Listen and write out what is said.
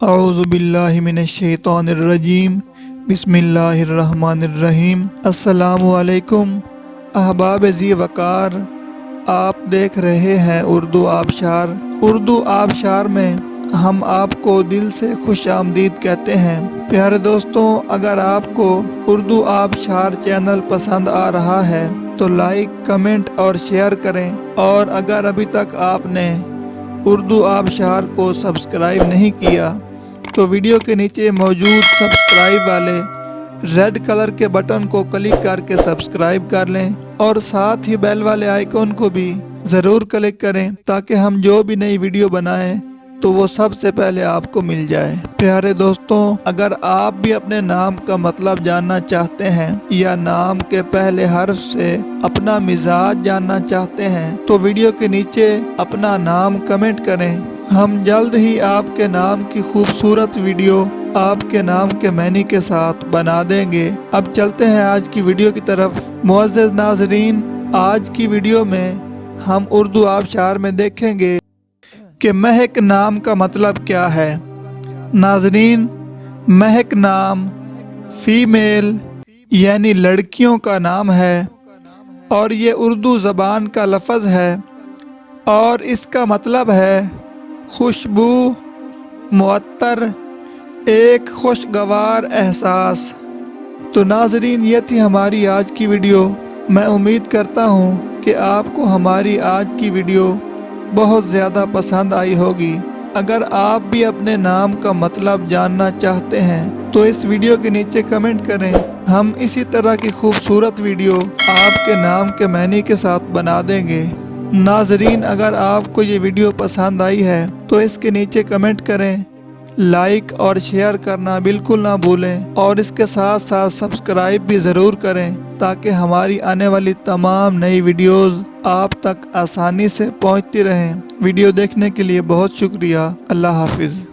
اعوذ باللہ من الشیطان الرجیم، بسم اللہ الرحمن الرحیم۔ السلام علیکم احباب ذی وقار، آپ دیکھ رہے ہیں اردو آبشار۔ اردو آبشار میں ہم آپ کو دل سے خوش آمدید کہتے ہیں۔ پیارے دوستوں، اگر آپ کو اردو آبشار چینل پسند آ رہا ہے تو لائک، کمنٹ اور شیئر کریں، اور اگر ابھی تک آپ نے اردو آبشار کو سبسکرائب نہیں کیا تو ویڈیو کے نیچے موجود سبسکرائب والے ریڈ کلر کے بٹن کو کلک کر کے سبسکرائب کر لیں، اور ساتھ ہی بیل والے آئیکن کو بھی ضرور کلک کریں تاکہ ہم جو بھی نئی ویڈیو بنائیں تو وہ سب سے پہلے آپ کو مل جائے۔ پیارے دوستوں، اگر آپ بھی اپنے نام کا مطلب جاننا چاہتے ہیں یا نام کے پہلے حرف سے اپنا مزاج جاننا چاہتے ہیں تو ویڈیو کے نیچے اپنا نام کمنٹ کریں۔ ہم جلد ہی آپ کے نام کی خوبصورت ویڈیو آپ کے نام کے معنی کے ساتھ بنا دیں گے۔ اب چلتے ہیں آج کی ویڈیو کی طرف۔ معزز ناظرین، آج کی ویڈیو میں ہم اردو آبشار میں دیکھیں گے کہ مہک نام کا مطلب کیا ہے۔ ناظرین، مہک نام فیمیل یعنی لڑکیوں کا نام ہے، اور یہ اردو زبان کا لفظ ہے، اور اس کا مطلب ہے خوشبو، معطر، ایک خوشگوار احساس۔ تو ناظرین، یہ تھی ہماری آج کی ویڈیو۔ میں امید کرتا ہوں کہ آپ کو ہماری آج کی ویڈیو بہت زیادہ پسند آئی ہوگی۔ اگر آپ بھی اپنے نام کا مطلب جاننا چاہتے ہیں تو اس ویڈیو کے نیچے کمنٹ کریں۔ ہم اسی طرح کی خوبصورت ویڈیو آپ کے نام کے معنی کے ساتھ بنا دیں گے۔ ناظرین، اگر آپ کو یہ ویڈیو پسند آئی ہے تو اس کے نیچے کمنٹ کریں، لائک اور شیئر کرنا بالکل نہ بھولیں، اور اس کے ساتھ ساتھ سبسکرائب بھی ضرور کریں تاکہ ہماری آنے والی تمام نئی ویڈیوز آپ تک آسانی سے پہنچتی رہیں۔ ویڈیو دیکھنے کے لیے بہت شکریہ۔ اللہ حافظ۔